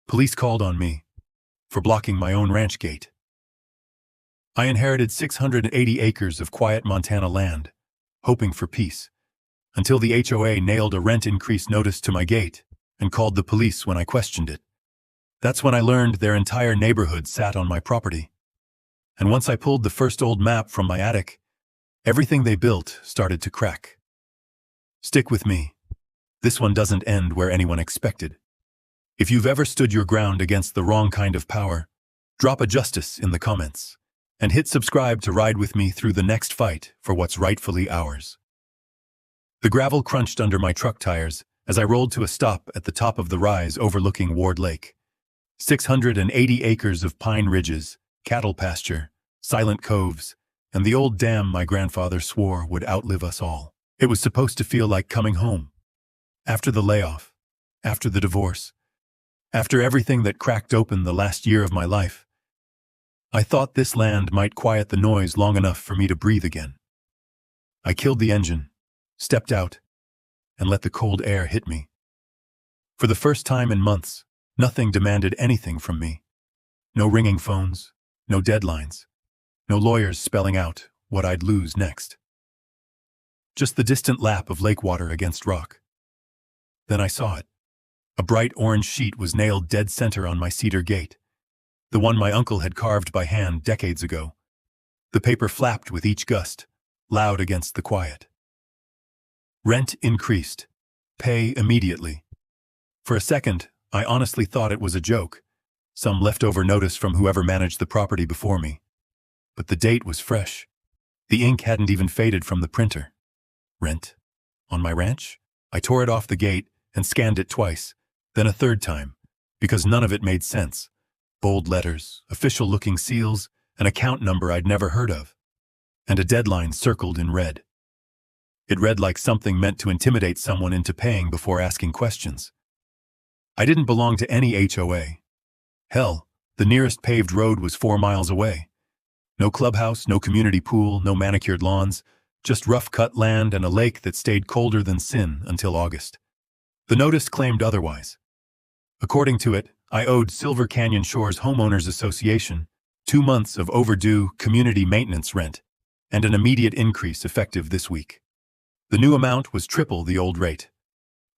Police called on me for blocking my own ranch gate. I inherited 680 acres of quiet Montana land, hoping for peace, until the HOA nailed a rent increase notice to my gate and called the police when I questioned it. That's when I learned their entire neighborhood sat on my property. And once I pulled the first old map from my attic, everything they built started to crack. Stick with me. This one doesn't end where anyone expected. If you've ever stood your ground against the wrong kind of power, drop a justice in the comments and hit subscribe to ride with me through the next fight for what's rightfully ours. The gravel crunched under my truck tires as I rolled to a stop at the top of the rise overlooking Ward Lake. 680 acres of pine ridges, cattle pasture, silent coves, and the old dam my grandfather swore would outlive us all. It was supposed to feel like coming home. After the layoff, after the divorce, after everything that cracked open the last year of my life, I thought this land might quiet the noise long enough for me to breathe again. I killed the engine, stepped out, and let the cold air hit me. For the first time in months, nothing demanded anything from me. No ringing phones, no deadlines, no lawyers spelling out what I'd lose next. Just the distant lap of lake water against rock. Then I saw it. A bright orange sheet was nailed dead center on my cedar gate, the one my uncle had carved by hand decades ago. The paper flapped with each gust, loud against the quiet. Rent increased. Pay immediately. For a second, I honestly thought it was a joke, some leftover notice from whoever managed the property before me. But the date was fresh. The ink hadn't even faded from the printer. Rent? On my ranch? I tore it off the gate and scanned it twice, then a third time, because none of it made sense. Bold letters, official-looking seals, an account number I'd never heard of, and a deadline circled in red. It read like something meant to intimidate someone into paying before asking questions. I didn't belong to any HOA. Hell, the nearest paved road was 4 miles away. No clubhouse, no community pool, no manicured lawns, just rough-cut land and a lake that stayed colder than sin until August. The notice claimed otherwise. According to it, I owed Silver Canyon Shores Homeowners Association 2 months of overdue community maintenance rent and an immediate increase effective this week. The new amount was triple the old rate.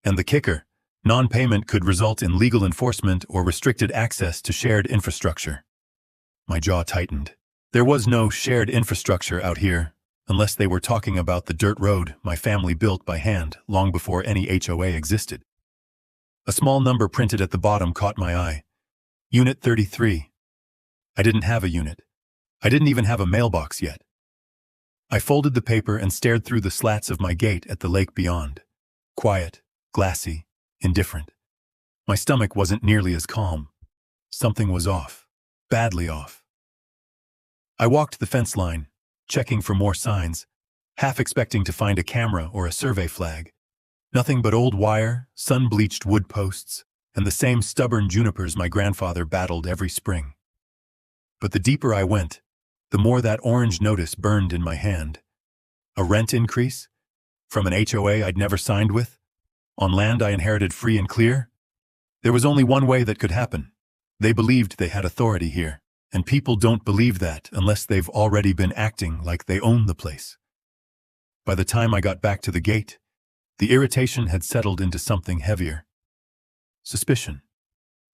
And the kicker, non-payment could result in legal enforcement or restricted access to shared infrastructure. My jaw tightened. There was no shared infrastructure out here, unless they were talking about the dirt road my family built by hand long before any HOA existed. A small number printed at the bottom caught my eye. Unit 33. I didn't have a unit. I didn't even have a mailbox yet. I folded the paper and stared through the slats of my gate at the lake beyond. Quiet, glassy, indifferent. My stomach wasn't nearly as calm. Something was off. Badly off. I walked the fence line, checking for more signs, half expecting to find a camera or a survey flag. Nothing but old wire, sun-bleached wood posts, and the same stubborn junipers my grandfather battled every spring. But the deeper I went, the more that orange notice burned in my hand. A rent increase? From an HOA I'd never signed with? On land I inherited free and clear? There was only one way that could happen. They believed they had authority here, and people don't believe that unless they've already been acting like they own the place. By the time I got back to the gate, the irritation had settled into something heavier. Suspicion.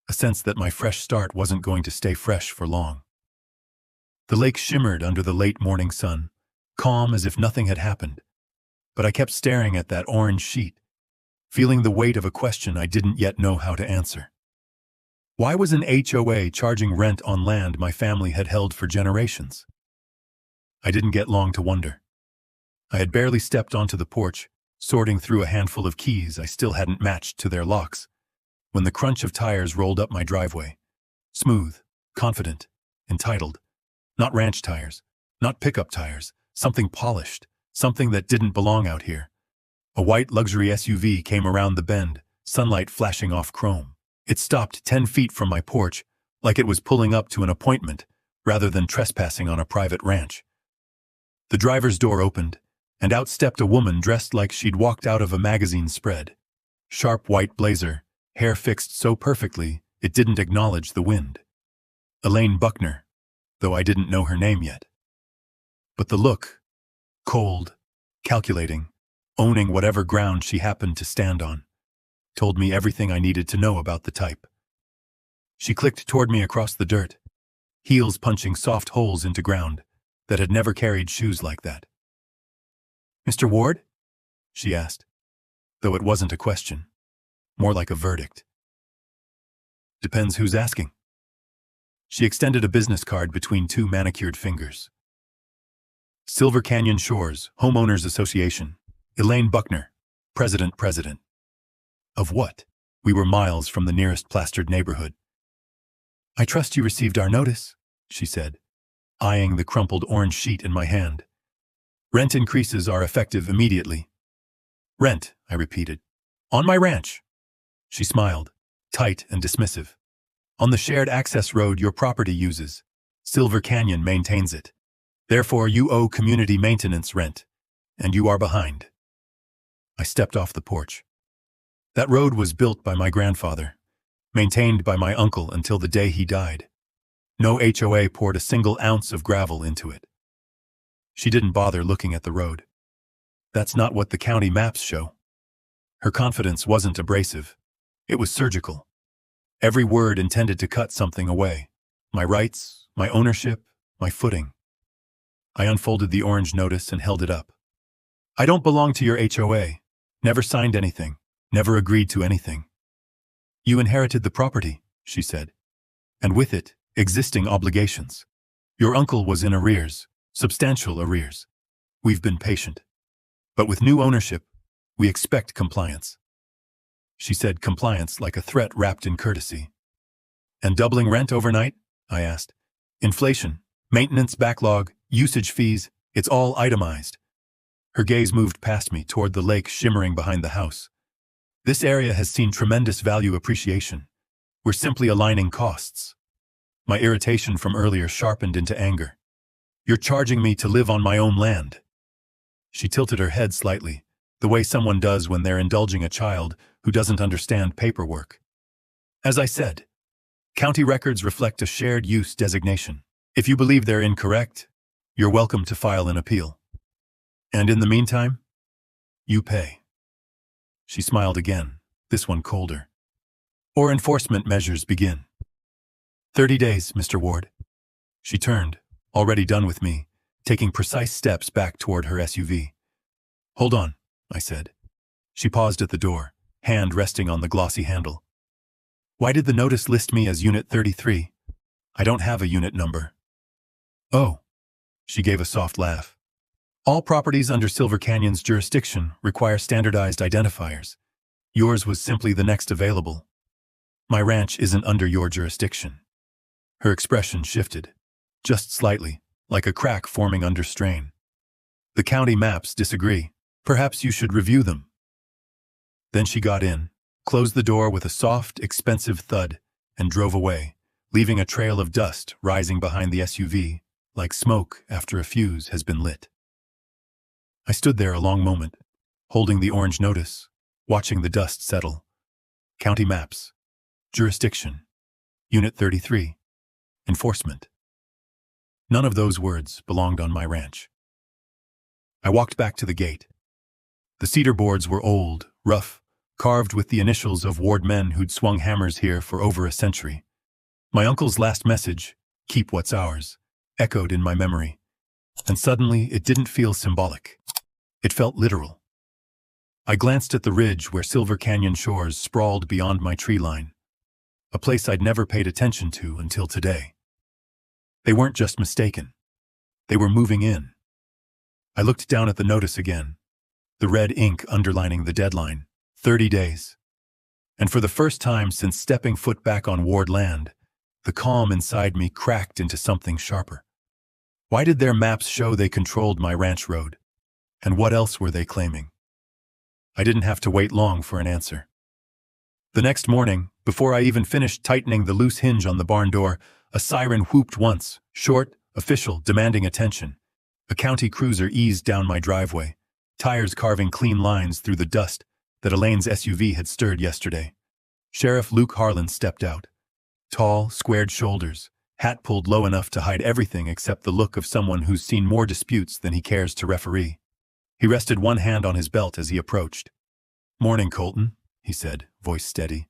A sense that my fresh start wasn't going to stay fresh for long. The lake shimmered under the late morning sun, calm as if nothing had happened. But I kept staring at that orange sheet, feeling the weight of a question I didn't yet know how to answer. Why was an HOA charging rent on land my family had held for generations? I didn't get long to wonder. I had barely stepped onto the porch, sorting through a handful of keys I still hadn't matched to their locks, when the crunch of tires rolled up my driveway. Smooth, confident, entitled. Not ranch tires, not pickup tires, something polished, something that didn't belong out here. A white luxury SUV came around the bend, sunlight flashing off chrome. It stopped 10 feet from my porch, like it was pulling up to an appointment, rather than trespassing on a private ranch. The driver's door opened, and out stepped a woman dressed like she'd walked out of a magazine spread. Sharp white blazer, hair fixed so perfectly it didn't acknowledge the wind. Elaine Buckner, though I didn't know her name yet. But the look, cold, calculating, owning whatever ground she happened to stand on, told me everything I needed to know about the type. She clicked toward me across the dirt, heels punching soft holes into ground that had never carried shoes like that. "Mr. Ward?" she asked, though it wasn't a question, more like a verdict. "Depends who's asking." She extended a business card between two manicured fingers. "Silver Canyon Shores, Homeowners Association. Elaine Buckner, President. Of what?" We were miles from the nearest plastered neighborhood. "I trust you received our notice," she said, eyeing the crumpled orange sheet in my hand. "Rent increases are effective immediately." "Rent," I repeated. "On my ranch." She smiled, tight and dismissive. "On the shared access road your property uses. Silver Canyon maintains it. Therefore, you owe community maintenance rent, and you are behind." I stepped off the porch. That road was built by my grandfather, maintained by my uncle until the day he died. No HOA poured a single ounce of gravel into it. She didn't bother looking at the road. "That's not what the county maps show." Her confidence wasn't abrasive. It was surgical. Every word intended to cut something away. My rights, my ownership, my footing. I unfolded the orange notice and held it up. "I don't belong to your HOA. Never signed anything. Never agreed to anything." "You inherited the property," she said. "And with it, existing obligations. Your uncle was in arrears, substantial arrears. We've been patient. But with new ownership, we expect compliance." She said compliance like a threat wrapped in courtesy. "And doubling rent overnight?" I asked. "Inflation, maintenance backlog, usage fees, it's all itemized." Her gaze moved past me toward the lake shimmering behind the house. "This area has seen tremendous value appreciation. We're simply aligning costs." My irritation from earlier sharpened into anger. "You're charging me to live on my own land." She tilted her head slightly, the way someone does when they're indulging a child who doesn't understand paperwork. "As I said, county records reflect a shared use designation. If you believe they're incorrect, you're welcome to file an appeal. And in the meantime, you pay." She smiled again, this one colder. "Or enforcement measures begin." 30 days, Mr. Ward." She turned, already done with me, taking precise steps back toward her SUV. "Hold on," I said. She paused at the door, hand resting on the glossy handle. "Why did the notice list me as Unit 33? I don't have a unit number." "Oh." She gave a soft laugh. "All properties under Silver Canyon's jurisdiction require standardized identifiers. Yours was simply the next available. My ranch isn't under your jurisdiction." Her expression shifted, just slightly, like a crack forming under strain. "The county maps disagree. Perhaps you should review them." Then she got in, closed the door with a soft, expensive thud, and drove away, leaving a trail of dust rising behind the SUV, like smoke after a fuse has been lit. I stood there a long moment, holding the orange notice, watching the dust settle. County maps. Jurisdiction. Unit 33. Enforcement. None of those words belonged on my ranch. I walked back to the gate. The cedar boards were old, rough, carved with the initials of ward men who'd swung hammers here for over a century. My uncle's last message, "Keep what's ours," echoed in my memory. And suddenly it didn't feel symbolic. It felt literal. I glanced at the ridge where Silver Canyon Shores sprawled beyond my tree line, a place I'd never paid attention to until today. They weren't just mistaken. They were moving in. I looked down at the notice again, the red ink underlining the deadline, 30 days. And for the first time since stepping foot back on ward land, the calm inside me cracked into something sharper. Why did their maps show they controlled my ranch road? And what else were they claiming? I didn't have to wait long for an answer. The next morning, before I even finished tightening the loose hinge on the barn door, a siren whooped once, short, official, demanding attention. A county cruiser eased down my driveway, tires carving clean lines through the dust that Elaine's SUV had stirred yesterday. Sheriff Luke Harlan stepped out, Tall, squared shoulders, hat pulled low enough to hide everything except the look of someone who's seen more disputes than he cares to referee. He rested one hand on his belt as he approached. "Morning, Colton," he said, voice steady.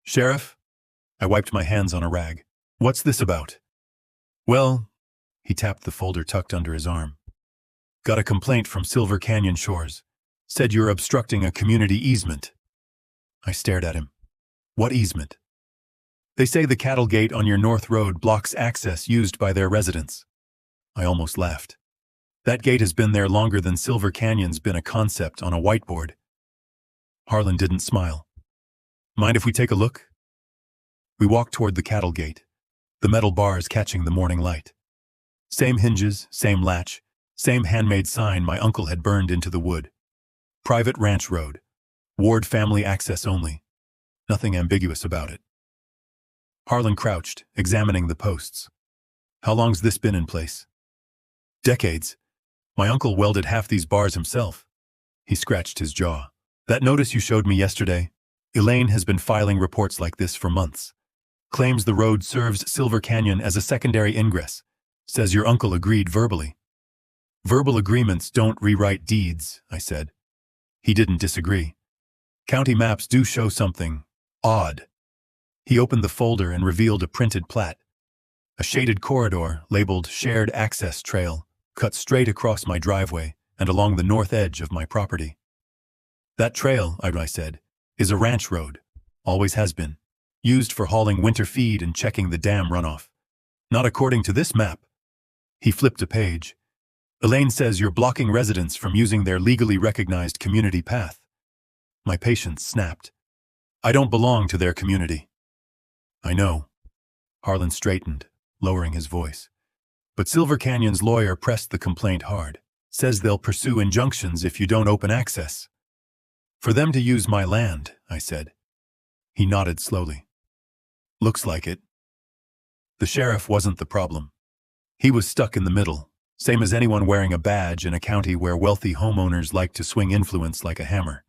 "Sheriff?" I wiped my hands on a rag. "What's this about?" "Well," he tapped the folder tucked under his arm. "Got a complaint from Silver Canyon Shores. Said you're obstructing a community easement." I stared at him. "What easement?" "They say the cattle gate on your north road blocks access used by their residents." I almost laughed. "That gate has been there longer than Silver Canyon's been a concept on a whiteboard." Harlan didn't smile. "Mind if we take a look?" We walked toward the cattle gate, the metal bars catching the morning light. Same hinges, same latch, same handmade sign my uncle had burned into the wood. Private ranch road. Ward family access only. Nothing ambiguous about it. Harlan crouched, examining the posts. "How long's this been in place?" "Decades. My uncle welded half these bars himself." He scratched his jaw. "That notice you showed me yesterday? Elaine has been filing reports like this for months. Claims the road serves Silver Canyon as a secondary ingress. Says your uncle agreed verbally." "Verbal agreements don't rewrite deeds," I said. He didn't disagree. "County maps do show something odd." He opened the folder and revealed a printed plat. A shaded corridor, labeled Shared Access Trail, cut straight across my driveway and along the north edge of my property. "That trail," I said, "is a ranch road. Always has been. Used for hauling winter feed and checking the dam runoff. Not according to this map." He flipped a page. "Elaine says you're blocking residents from using their legally recognized community path." My patience snapped. "I don't belong to their community." "I know." Harlan straightened, lowering his voice. "But Silver Canyon's lawyer pressed the complaint hard. Says they'll pursue injunctions if you don't open access." "For them to use my land," I said. He nodded slowly. "Looks like it." The sheriff wasn't the problem. He was stuck in the middle, same as anyone wearing a badge in a county where wealthy homeowners like to swing influence like a hammer.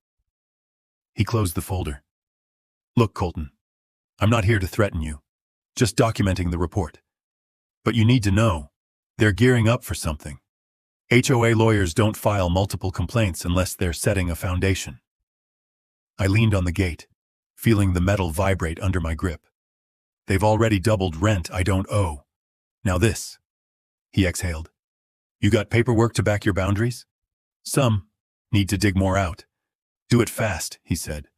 He closed the folder. "Look, Colton, I'm not here to threaten you, just documenting the report. But you need to know, they're gearing up for something. HOA lawyers don't file multiple complaints unless they're setting a foundation." I leaned on the gate, feeling the metal vibrate under my grip. "They've already doubled rent I don't owe. Now this." He exhaled. "You got paperwork to back your boundaries?" "Some. Need to dig more out." "Do it fast," he said,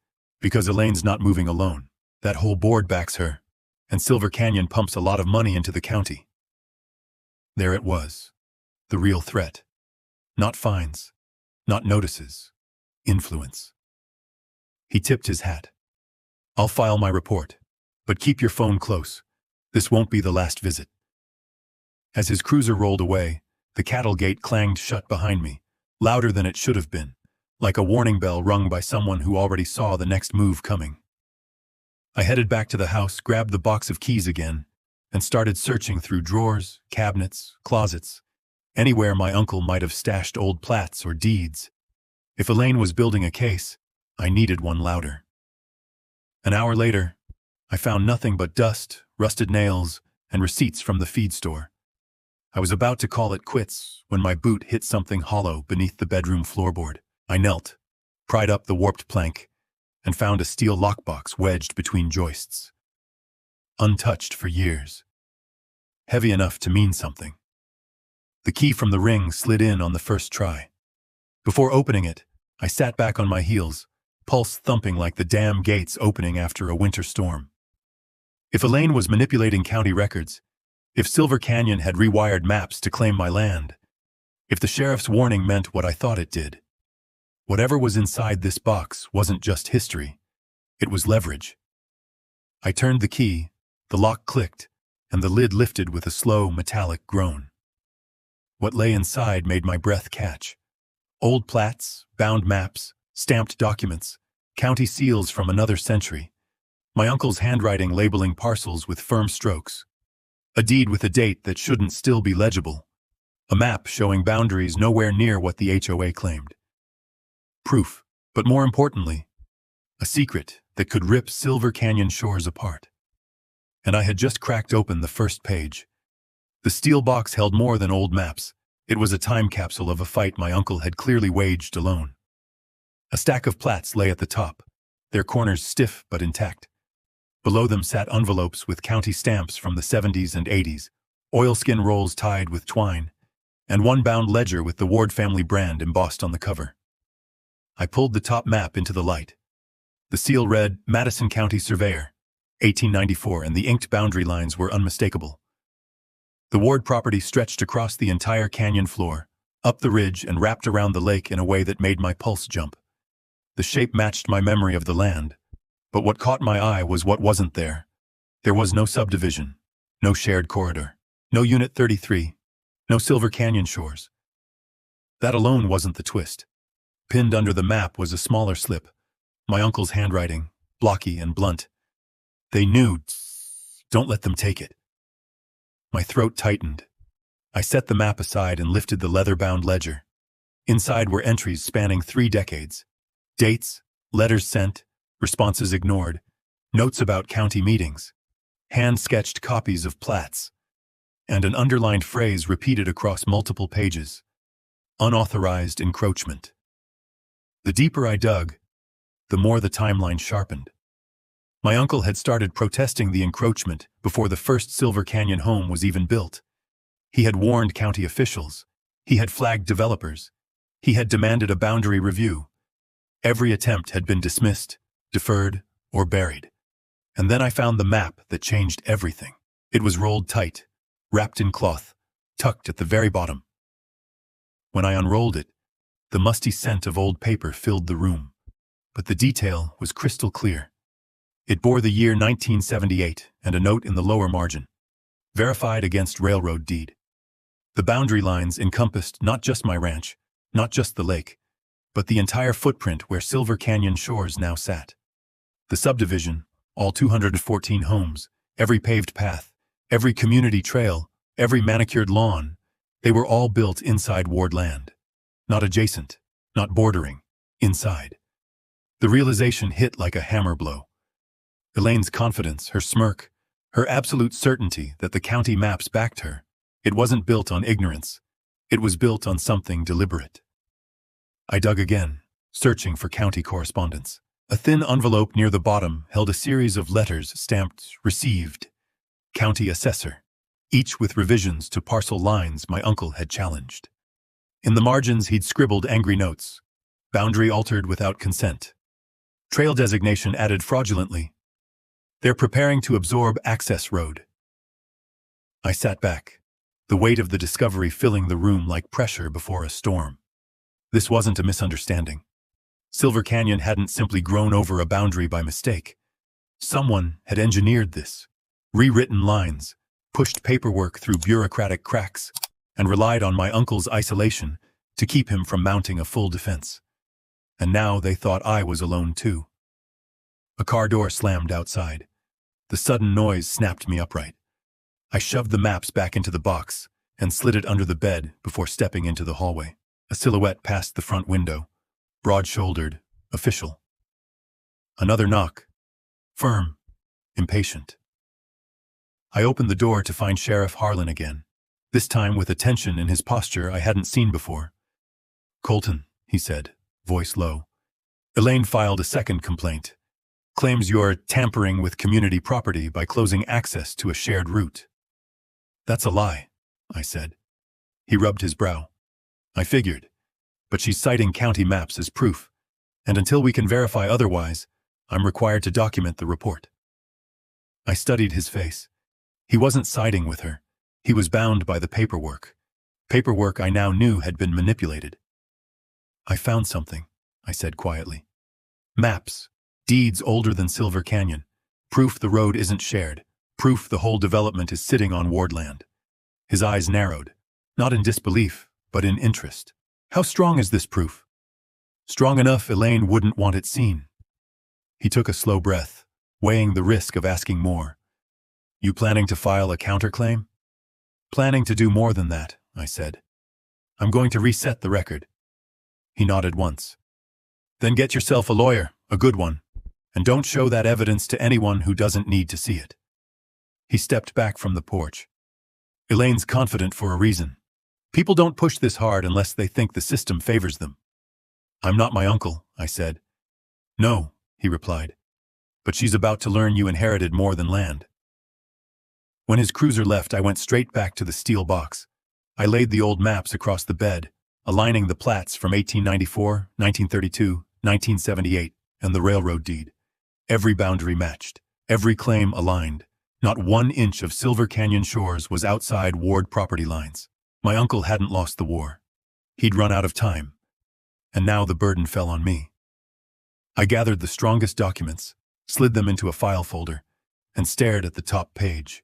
"because Elaine's not moving alone. That whole board backs her, and Silver Canyon pumps a lot of money into the county." There it was, the real threat. Not fines, not notices, influence. He tipped his hat. "I'll file my report, but keep your phone close. This won't be the last visit." As his cruiser rolled away, the cattle gate clanged shut behind me, louder than it should have been, like a warning bell rung by someone who already saw the next move coming. I headed back to the house, grabbed the box of keys again, and started searching through drawers, cabinets, closets, anywhere my uncle might have stashed old plats or deeds. If Elaine was building a case, I needed one louder. An hour later, I found nothing but dust, rusted nails, and receipts from the feed store. I was about to call it quits when my boot hit something hollow beneath the bedroom floorboard. I knelt, pried up the warped plank, and found a steel lockbox wedged between joists. Untouched for years. Heavy enough to mean something. The key from the ring slid in on the first try. Before opening it, I sat back on my heels, pulse thumping like the dam gates opening after a winter storm. If Elaine was manipulating county records, if Silver Canyon had rewired maps to claim my land, if the sheriff's warning meant what I thought it did, whatever was inside this box wasn't just history, it was leverage. I turned the key, the lock clicked, and the lid lifted with a slow, metallic groan. What lay inside made my breath catch. Old plats, bound maps, stamped documents, county seals from another century. My uncle's handwriting labeling parcels with firm strokes. A deed with a date that shouldn't still be legible. A map showing boundaries nowhere near what the HOA claimed. Proof, but more importantly, a secret that could rip Silver Canyon Shores apart. and I had just cracked open the first page. The steel box held more than old maps. It was a time capsule of a fight my uncle had clearly waged alone. A stack of plats lay at the top, their corners stiff but intact. Below them sat envelopes with county stamps from the 70s and 80s, oilskin rolls tied with twine, and one bound ledger with the Ward family brand embossed on the cover. I pulled the top map into the light. The seal read, Madison County Surveyor, 1894, and the inked boundary lines were unmistakable. The Ward property stretched across the entire canyon floor, up the ridge and wrapped around the lake in a way that made my pulse jump. The shape matched my memory of the land, but what caught my eye was what wasn't there. There was no subdivision, no shared corridor, no Unit 33, no Silver Canyon shores. That alone wasn't the twist. Pinned under the map was a smaller slip, my uncle's handwriting, blocky and blunt. They knew, don't let them take it. My throat tightened. I set the map aside and lifted the leather-bound ledger. Inside were entries spanning 3 decades. Dates, letters sent, responses ignored, notes about county meetings, hand-sketched copies of plats, and an underlined phrase repeated across multiple pages. Unauthorized encroachment. The deeper I dug, the more the timeline sharpened. My uncle had started protesting the encroachment before the first Silver Canyon home was even built. He had warned county officials. He had flagged developers. He had demanded a boundary review. Every attempt had been dismissed, deferred, or buried. And then I found the map that changed everything. It was rolled tight, wrapped in cloth, tucked at the very bottom. When I unrolled it, the musty scent of old paper filled the room, but the detail was crystal clear. It bore the year 1978 and a note in the lower margin, verified against railroad deed. The boundary lines encompassed not just my ranch, not just the lake, but the entire footprint where Silver Canyon shores now sat. The subdivision, all 214 homes, every paved path, every community trail, every manicured lawn, they were all built inside Ward land. Not adjacent, not bordering, inside. The realization hit like a hammer blow. Elaine's confidence, her smirk, her absolute certainty that the county maps backed her. It wasn't built on ignorance. It was built on something deliberate. I dug again, searching for county correspondence. A thin envelope near the bottom held a series of letters stamped Received, County Assessor, each with revisions to parcel lines my uncle had challenged. In the margins he'd scribbled angry notes. Boundary altered without consent. Trail designation added fraudulently. They're preparing to absorb access road. I sat back, the weight of the discovery filling the room like pressure before a storm. This wasn't a misunderstanding. Silver Canyon hadn't simply grown over a boundary by mistake. Someone had engineered this, rewritten lines, pushed paperwork through bureaucratic cracks, and relied on my uncle's isolation to keep him from mounting a full defense. And now they thought I was alone too. A car door slammed outside. The sudden noise snapped me upright. I shoved the maps back into the box and slid it under the bed before stepping into the hallway. A silhouette passed the front window, broad-shouldered, official. Another knock. Firm, impatient. I opened the door to find Sheriff Harlan again, this time with a tension in his posture I hadn't seen before. "Colton," he said, voice low. "Elaine filed a second complaint. Claims you're tampering with community property by closing access to a shared route." "That's a lie," I said. He rubbed his brow. "I figured, but she's citing county maps as proof, and until we can verify otherwise, I'm required to document the report." I studied his face. He wasn't siding with her. He was bound by the paperwork. Paperwork I now knew had been manipulated. "I found something," I said quietly. "Maps. Deeds older than Silver Canyon. Proof the road isn't shared. Proof the whole development is sitting on Ward land." His eyes narrowed, not in disbelief, but in interest. "How strong is this proof?" "Strong enough Elaine wouldn't want it seen." He took a slow breath, weighing the risk of asking more. "You planning to file a counterclaim?" "Planning to do more than that," I said. "I'm going to reset the record." He nodded once. "Then get yourself a lawyer, a good one, and don't show that evidence to anyone who doesn't need to see it." He stepped back from the porch. Elaine's confident for a reason. People don't push this hard unless they think the system favors them. I'm not my uncle, I said. No, he replied. But she's about to learn you inherited more than land. When his cruiser left, I went straight back to the steel box. I laid the old maps across the bed, aligning the plats from 1894, 1932, 1978, and the railroad deed. Every boundary matched, every claim aligned. Not 1 inch of Silver Canyon shores was outside Ward property lines. My uncle hadn't lost the war. He'd run out of time. And now the burden fell on me. I gathered the strongest documents, slid them into a file folder, and stared at the top page.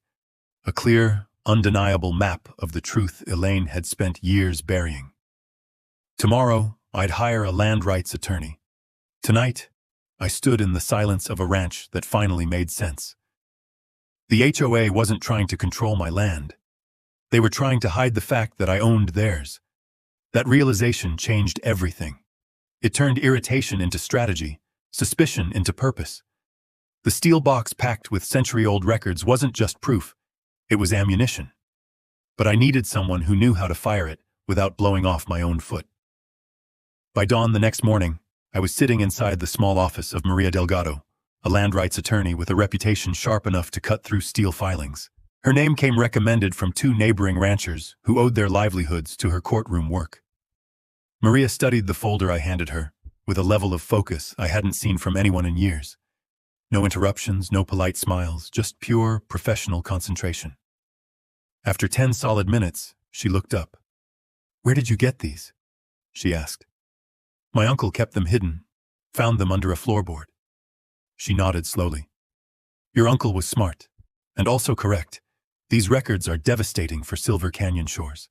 A clear, undeniable map of the truth Elaine had spent years burying. Tomorrow, I'd hire a land rights attorney. Tonight, I stood in the silence of a ranch that finally made sense. The HOA wasn't trying to control my land. They were trying to hide the fact that I owned theirs. That realization changed everything. It turned irritation into strategy, suspicion into purpose. The steel box packed with century-old records wasn't just proof, it was ammunition. But I needed someone who knew how to fire it without blowing off my own foot. By dawn the next morning, I was sitting inside the small office of Maria Delgado, a land rights attorney with a reputation sharp enough to cut through steel filings. Her name came recommended from 2 neighboring ranchers who owed their livelihoods to her courtroom work. Maria studied the folder I handed her, with a level of focus I hadn't seen from anyone in years. No interruptions, no polite smiles, just pure, professional concentration. After 10 solid minutes, she looked up. "Where did you get these?" she asked. "My uncle kept them hidden, found them under a floorboard." She nodded slowly. "Your uncle was smart, and also correct. These records are devastating for Silver Canyon shores."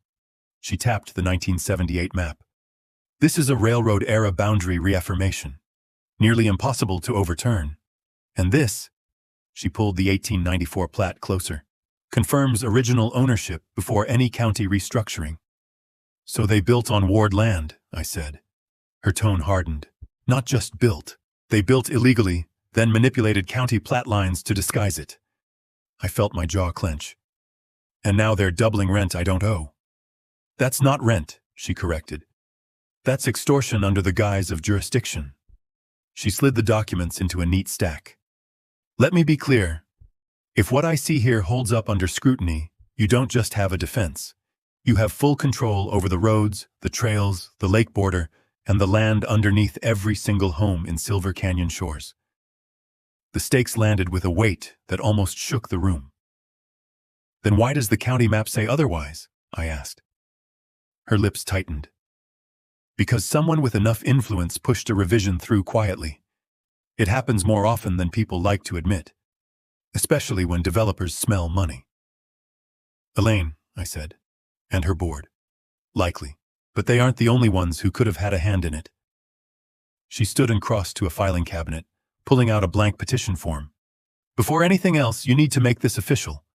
She tapped the 1978 map. "This is a railroad-era boundary reaffirmation, nearly impossible to overturn. And this," she pulled the 1894 plat closer, "confirms original ownership before any county restructuring." "So they built on Ward land," I said. Her tone hardened. "Not just built. They built illegally, then manipulated county plat lines to disguise it." I felt my jaw clench. "And now they're doubling rent I don't owe." "That's not rent," she corrected. "That's extortion under the guise of jurisdiction." She slid the documents into a neat stack. "Let me be clear. If what I see here holds up under scrutiny, you don't just have a defense. You have full control over the roads, the trails, the lake border, and the land underneath every single home in Silver Canyon shores." The stakes landed with a weight that almost shook the room. "Then why does the county map say otherwise?" I asked. Her lips tightened. "Because someone with enough influence pushed a revision through quietly. It happens more often than people like to admit, especially when developers smell money." "Elaine," I said, "and her board. Likely. But they aren't the only ones who could have had a hand in it." She stood and crossed to a filing cabinet, pulling out a blank petition form. "Before anything else, you need to make this official.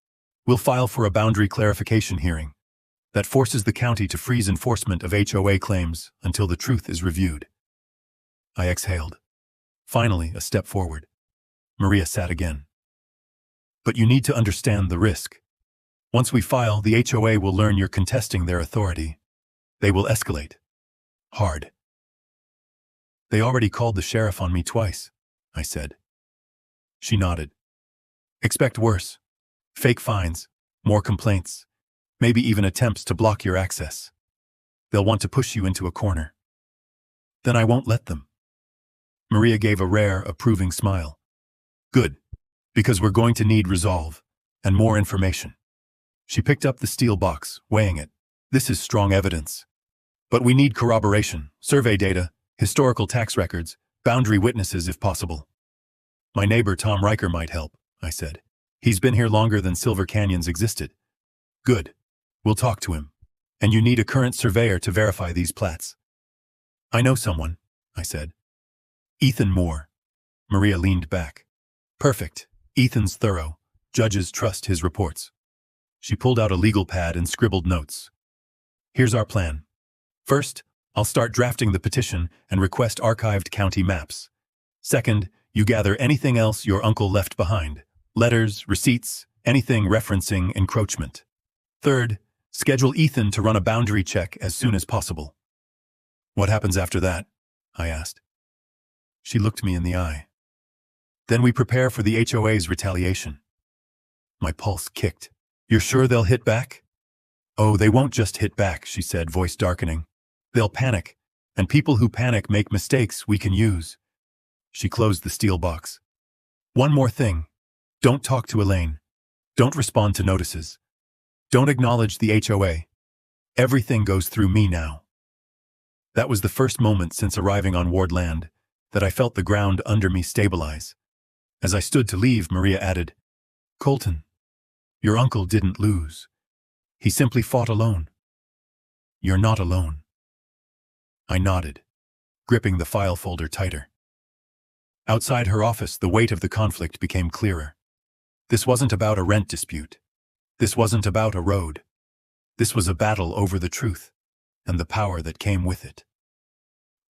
We'll file for a boundary clarification hearing that forces the county to freeze enforcement of HOA claims until the truth is reviewed." I exhaled. Finally, a step forward. Maria sat again. "But you need to understand the risk. Once we file, the HOA will learn you're contesting their authority. They will escalate. Hard." "They already called the sheriff on me twice," I said. She nodded. "Expect worse. Fake fines, more complaints, maybe even attempts to block your access. They'll want to push you into a corner." "Then I won't let them." Maria gave a rare, approving smile. "Good, because we're going to need resolve, and more information." She picked up the steel box, weighing it. "This is strong evidence. But we need corroboration, survey data, historical tax records, boundary witnesses if possible." "My neighbor Tom Riker might help," I said. "He's been here longer than Silver Canyon's existed." "Good. We'll talk to him. And you need a current surveyor to verify these plats." "I know someone," I said. "Ethan Moore." Maria leaned back. "Perfect. Ethan's thorough. Judges trust his reports." She pulled out a legal pad and scribbled notes. "Here's our plan. First, I'll start drafting the petition and request archived county maps. Second, you gather anything else your uncle left behind. Letters, receipts, anything referencing encroachment. Third, schedule Ethan to run a boundary check as soon as possible. What happens after that? I asked. She looked me in the eye. Then we prepare for the HOA's retaliation. My pulse kicked. You're sure they'll hit back? Oh, they won't just hit back, she said, voice darkening. They'll panic, and people who panic make mistakes we can use. She closed the steel box. One more thing. Don't talk to Elaine. Don't respond to notices. Don't acknowledge the HOA. Everything goes through me now. That was the first moment since arriving on Ward land that I felt the ground under me stabilize. As I stood to leave, Maria added, Colton, your uncle didn't lose. He simply fought alone. You're not alone. I nodded, gripping the file folder tighter. Outside her office, the weight of the conflict became clearer. This wasn't about a rent dispute. This wasn't about a road. This was a battle over the truth and the power that came with it.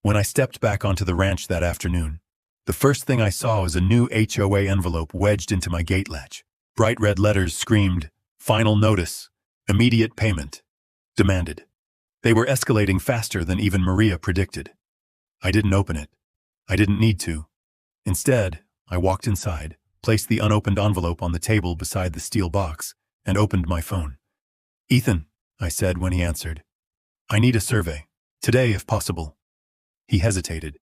When I stepped back onto the ranch that afternoon, the first thing I saw was a new HOA envelope wedged into my gate latch. Bright red letters screamed, "Final notice, immediate payment, demanded." They were escalating faster than even Maria predicted. I didn't open it. I didn't need to. Instead, I walked inside, placed the unopened envelope on the table beside the steel box, and opened my phone. Ethan, I said when he answered. I need a survey. Today, if possible. He hesitated.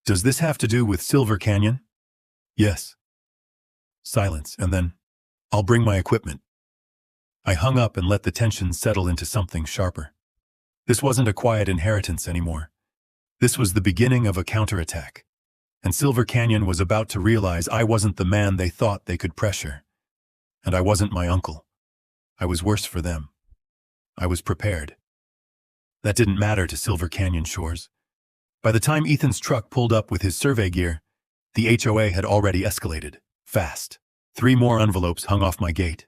Does this have to do with Silver Canyon? Yes. Silence, and then, I'll bring my equipment. I hung up and let the tension settle into something sharper. This wasn't a quiet inheritance anymore. This was the beginning of a counterattack. And Silver Canyon was about to realize I wasn't the man they thought they could pressure. And I wasn't my uncle. I was worse for them. I was prepared. That didn't matter to Silver Canyon shores. By the time Ethan's truck pulled up with his survey gear, the HOA had already escalated, fast. 3 more envelopes hung off my gate.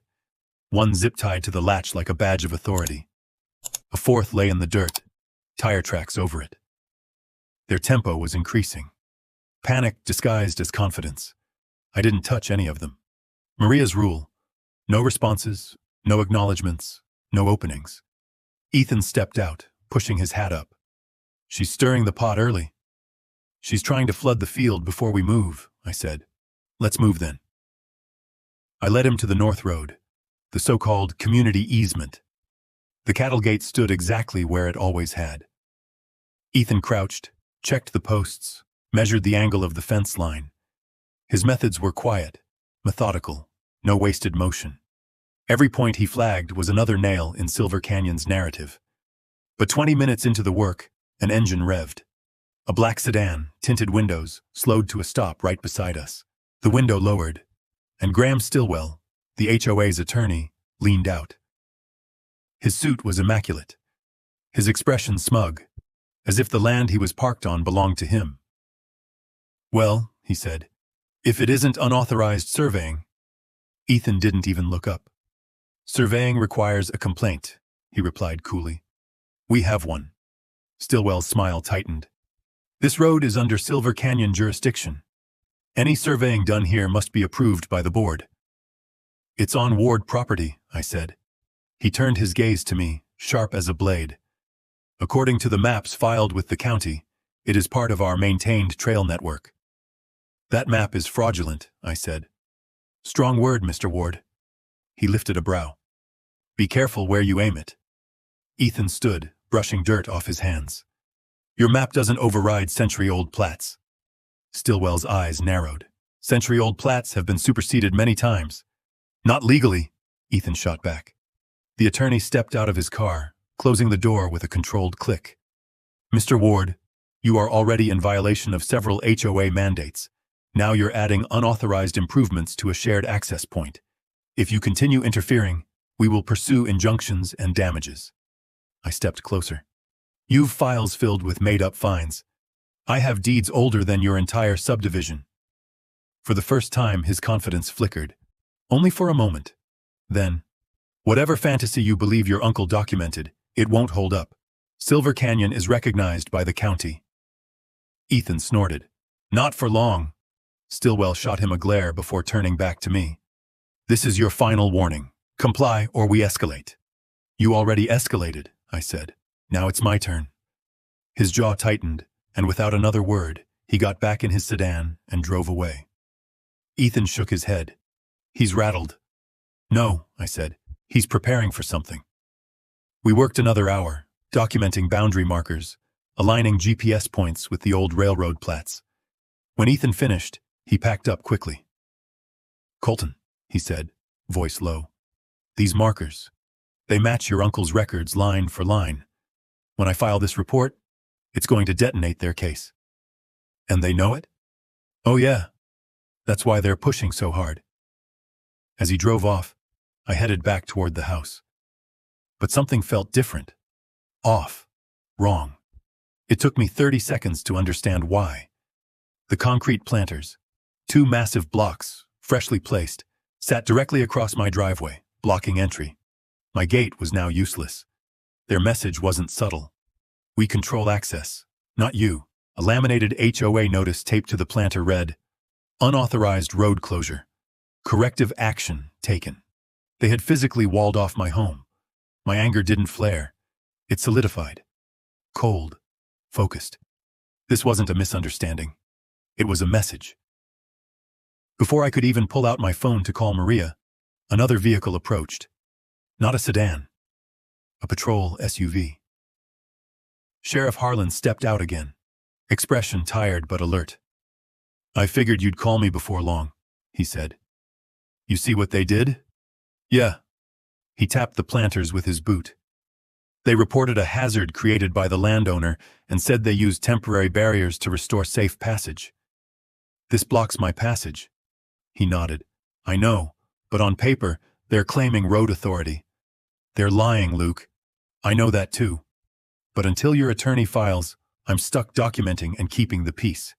One zip-tied to the latch like a badge of authority. A 4th lay in the dirt, tire tracks over it. Their tempo was increasing. Panic disguised as confidence. I didn't touch any of them. Maria's rule: no responses, no acknowledgements, no openings. Ethan stepped out, pushing his hat up. She's stirring the pot early. She's trying to flood the field before we move, I said. Let's move then. I led him to the North Road, the so-called community easement. The cattle gate stood exactly where it always had. Ethan crouched, checked the posts, measured the angle of the fence line. His methods were quiet, methodical, no wasted motion. Every point he flagged was another nail in Silver Canyon's narrative. But 20 minutes into the work, an engine revved. A black sedan, tinted windows, slowed to a stop right beside us. The window lowered, and Graham Stillwell, the HOA's attorney, leaned out. His suit was immaculate, his expression smug, as if the land he was parked on belonged to him. Well, he said, if it isn't unauthorized surveying. Ethan didn't even look up. Surveying requires a complaint, he replied coolly. We have one. Stillwell's smile tightened. This road is under Silver Canyon jurisdiction. Any surveying done here must be approved by the board. It's on Ward property, I said. He turned his gaze to me, sharp as a blade. According to the maps filed with the county, it is part of our maintained trail network. That map is fraudulent, I said. Strong word, Mr. Ward. He lifted a brow. Be careful where you aim it. Ethan stood, brushing dirt off his hands. Your map doesn't override century-old plats. Stillwell's eyes narrowed. Century-old plats have been superseded many times. Not legally, Ethan shot back. The attorney stepped out of his car, closing the door with a controlled click. Mr. Ward, you are already in violation of several HOA mandates. Now you're adding unauthorized improvements to a shared access point. If you continue interfering, we will pursue injunctions and damages. I stepped closer. You've files filled with made-up fines. I have deeds older than your entire subdivision. For the first time, his confidence flickered. Only for a moment. Then, whatever fantasy you believe your uncle documented, it won't hold up. Silver Canyon is recognized by the county. Ethan snorted. Not for long. Stillwell shot him a glare before turning back to me. This is your final warning. Comply or we escalate. You already escalated, I said. Now it's my turn. His jaw tightened, and without another word, he got back in his sedan and drove away. Ethan shook his head. He's rattled. No, I said. He's preparing for something. We worked another hour, documenting boundary markers, aligning GPS points with the old railroad plats. When Ethan finished, he packed up quickly. Colton, he said, voice low. These markers, they match your uncle's records line for line. When I file this report, it's going to detonate their case. And they know it? Oh yeah. That's why they're pushing so hard. As he drove off, I headed back toward the house. But something felt different. Off. Wrong. It took me 30 seconds to understand why. The concrete planters, 2 massive blocks, freshly placed, sat directly across my driveway, blocking entry. My gate was now useless. Their message wasn't subtle. We control access, not you. A laminated HOA notice taped to the planter read, unauthorized road closure. Corrective action taken. They had physically walled off my home. My anger didn't flare. It solidified. Cold. Focused. This wasn't a misunderstanding. It was a message. Before I could even pull out my phone to call Maria, another vehicle approached. Not a sedan. A patrol SUV. Sheriff Harlan stepped out again, expression tired but alert. I figured you'd call me before long, he said. You see what they did? Yeah. He tapped the planters with his boot. They reported a hazard created by the landowner and said they used temporary barriers to restore safe passage. This blocks my passage. He nodded. I know, but on paper, they're claiming road authority. They're lying, Luke. I know that too. But until your attorney files, I'm stuck documenting and keeping the peace.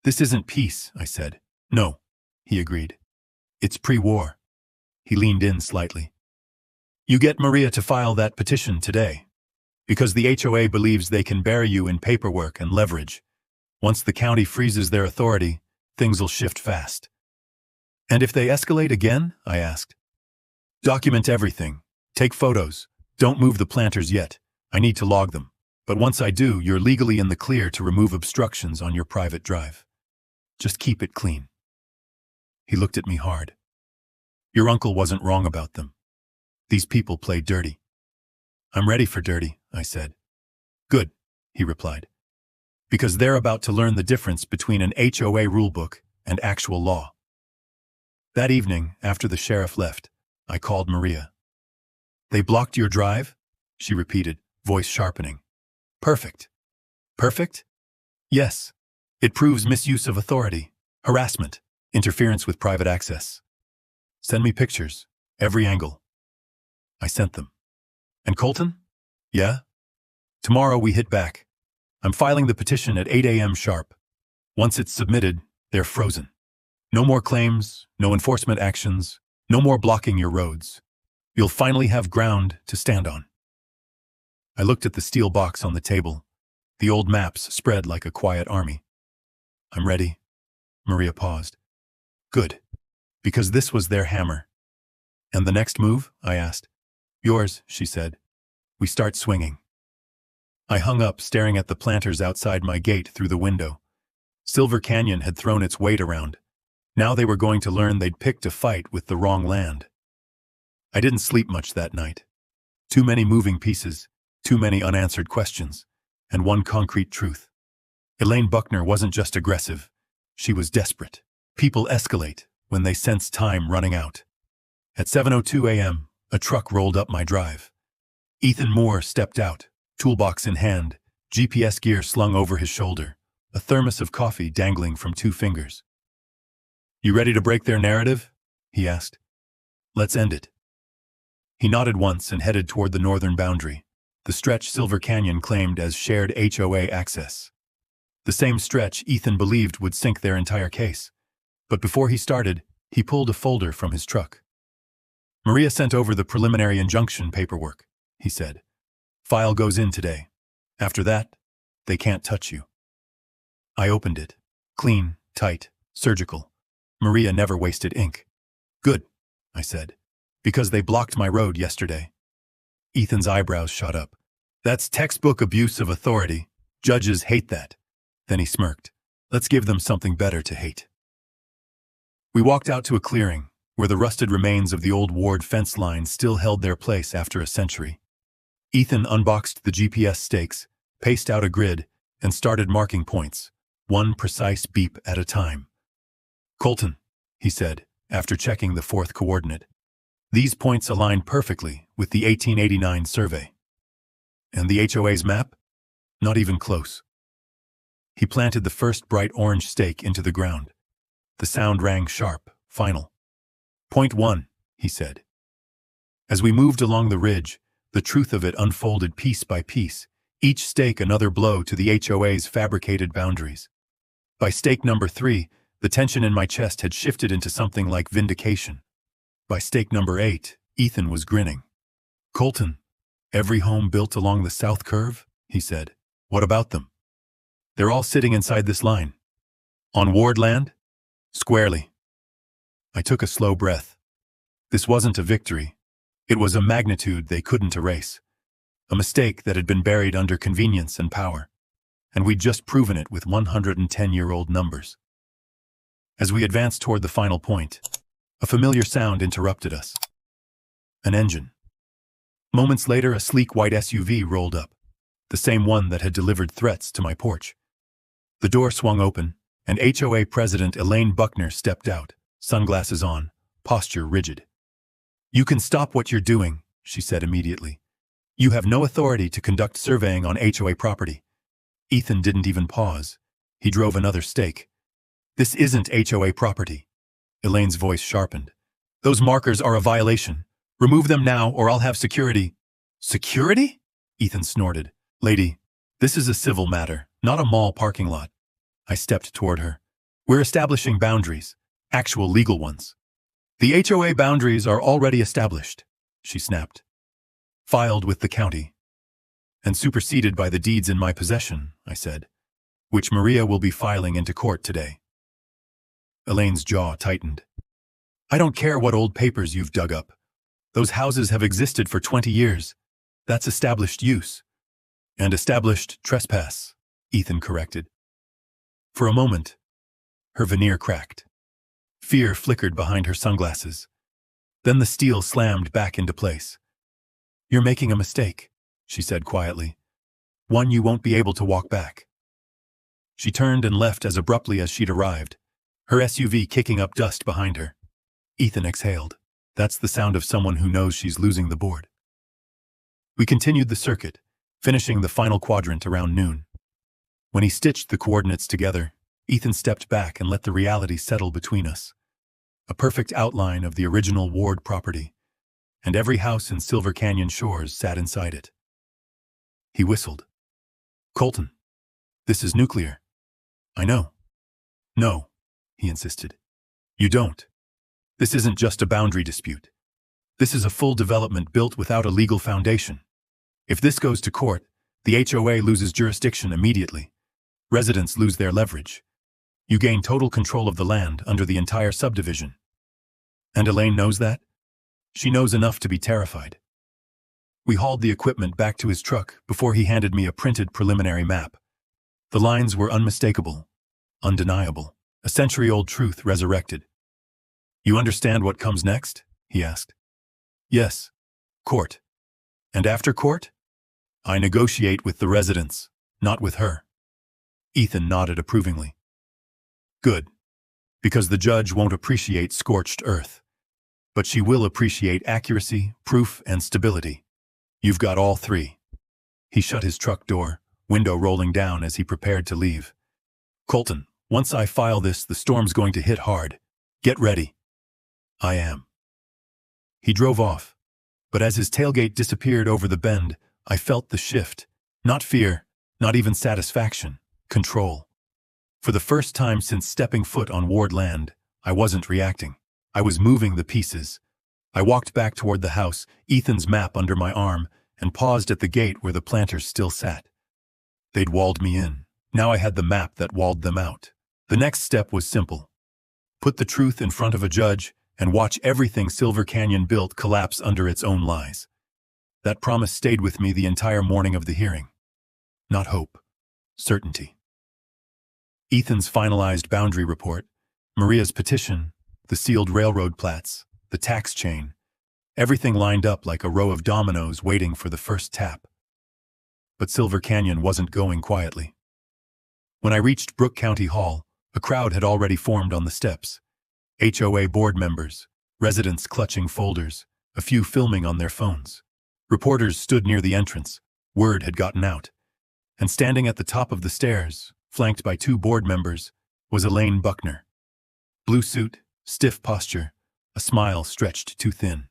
This isn't peace, I said. No, he agreed. It's pre-war. He leaned in slightly. You get Maria to file that petition today, because the HOA believes they can bury you in paperwork and leverage. Once the county freezes their authority, things will shift fast. And if they escalate again? I asked. Document everything. Take photos. Don't move the planters yet. I need to log them. But once I do, you're legally in the clear to remove obstructions on your private drive. Just keep it clean. He looked at me hard. Your uncle wasn't wrong about them. These people play dirty. I'm ready for dirty, I said. Good, he replied. Because they're about to learn the difference between an HOA rulebook and actual law. That evening, after the sheriff left, I called Maria. They blocked your drive? She repeated, voice sharpening. Perfect. Perfect? Yes. It proves misuse of authority, harassment, interference with private access. Send me pictures, every angle. I sent them. And Colton? Yeah? Tomorrow we hit back. I'm filing the petition at 8 a.m. sharp. Once it's submitted, they're frozen. No more claims, no enforcement actions, no more blocking your roads. You'll finally have ground to stand on. I looked at the steel box on the table. The old maps spread like a quiet army. I'm ready. Maria paused. Good. Because this was their hammer. And the next move? I asked. Yours, she said. We start swinging. I hung up, staring at the planters outside my gate through the window. Silver Canyon had thrown its weight around. Now they were going to learn they'd picked a fight with the wrong land. I didn't sleep much that night. Too many moving pieces, too many unanswered questions, and one concrete truth. Elaine Buckner wasn't just aggressive. She was desperate. People escalate when they sense time running out. At 7:02 a.m., a truck rolled up my drive. Ethan Moore stepped out, toolbox in hand, GPS gear slung over his shoulder, a thermos of coffee dangling from 2 fingers. You ready to break their narrative? He asked. Let's end it. He nodded once and headed toward the northern boundary, the stretch Silver Canyon claimed as shared HOA access. The same stretch Ethan believed would sink their entire case. But before he started, he pulled a folder from his truck. Maria sent over the preliminary injunction paperwork, he said. File goes in today. After that, they can't touch you. I opened it. Clean, tight, surgical. Maria never wasted ink. Good, I said. Because they blocked my road yesterday. Ethan's eyebrows shot up. That's textbook abuse of authority. Judges hate that. Then he smirked. Let's give them something better to hate. We walked out to a clearing, where the rusted remains of the old ward fence line still held their place after a century. Ethan unboxed the GPS stakes, paced out a grid, and started marking points, one precise beep at a time. Colton, he said, after checking the fourth coordinate. These points align perfectly with the 1889 survey. And the HOA's map? Not even close. He planted the first bright orange stake into the ground. The sound rang sharp, final. Point 1, he said. As we moved along the ridge, the truth of it unfolded piece by piece, each stake another blow to the HOA's fabricated boundaries. By stake number 3, the tension in my chest had shifted into something like vindication. By stake number 8, Ethan was grinning. Colton, every home built along the south curve? He said. What about them? They're all sitting inside this line. On ward land? Squarely. I took a slow breath. This wasn't a victory. It was a magnitude they couldn't erase. A mistake that had been buried under convenience and power. And we'd just proven it with 110-year-old numbers. As we advanced toward the final point, a familiar sound interrupted us. An engine. Moments later, a sleek white SUV rolled up, the same one that had delivered threats to my porch. The door swung open, and HOA President Elaine Buckner stepped out, sunglasses on, posture rigid. You can stop what you're doing, she said immediately. You have no authority to conduct surveying on HOA property. Ethan didn't even pause. He drove another stake. This isn't HOA property. Elaine's voice sharpened. Those markers are a violation. Remove them now or I'll have security. Security? Ethan snorted. Lady, this is a civil matter, not a mall parking lot. I stepped toward her. We're establishing boundaries, actual legal ones. The HOA boundaries are already established, she snapped. Filed with the county. And superseded by the deeds in my possession, I said, which Maria will be filing into court today. Elaine's jaw tightened. I don't care what old papers you've dug up. Those houses have existed for 20 years. That's established use. And established trespass, Ethan corrected. For a moment, her veneer cracked. Fear flickered behind her sunglasses. Then the steel slammed back into place. You're making a mistake, she said quietly. One you won't be able to walk back. She turned and left as abruptly as she'd arrived, her SUV kicking up dust behind her. Ethan exhaled. That's the sound of someone who knows she's losing the board. We continued the circuit, finishing the final quadrant around noon. When he stitched the coordinates together, Ethan stepped back and let the reality settle between us. A perfect outline of the original ward property, and every house in Silver Canyon Shores sat inside it. He whistled. Colton, this is nuclear. I know. No, he insisted. You don't. This isn't just a boundary dispute. This is a full development built without a legal foundation. If this goes to court, the HOA loses jurisdiction immediately. Residents lose their leverage. You gain total control of the land under the entire subdivision. And Elaine knows that? She knows enough to be terrified. We hauled the equipment back to his truck before he handed me a printed preliminary map. The lines were unmistakable, undeniable, a century-old truth resurrected. You understand what comes next? He asked. Yes. Court. And after court? I negotiate with the residents, not with her. Ethan nodded approvingly. Good. Because the judge won't appreciate scorched earth. But she will appreciate accuracy, proof, and stability. You've got all three. He shut his truck door, window rolling down as he prepared to leave. Colton, once I file this, the storm's going to hit hard. Get ready. I am. He drove off, but as his tailgate disappeared over the bend, I felt the shift. Not fear, not even satisfaction, control. For the first time since stepping foot on ward land, I wasn't reacting. I was moving the pieces. I walked back toward the house, Ethan's map under my arm, and paused at the gate where the planters still sat. They'd walled me in. Now I had the map that walled them out. The next step was simple. Put the truth in front of a judge and watch everything Silver Canyon built collapse under its own lies. That promise stayed with me the entire morning of the hearing. Not hope, certainty. Ethan's finalized boundary report, Maria's petition, the sealed railroad plats, the tax chain, everything lined up like a row of dominoes waiting for the first tap. But Silver Canyon wasn't going quietly. When I reached Brooke County Hall, a crowd had already formed on the steps. HOA board members, residents clutching folders, a few filming on their phones. Reporters stood near the entrance. Word had gotten out. And standing at the top of the stairs, flanked by 2 board members, was Elaine Buckner. Blue suit, stiff posture, a smile stretched too thin.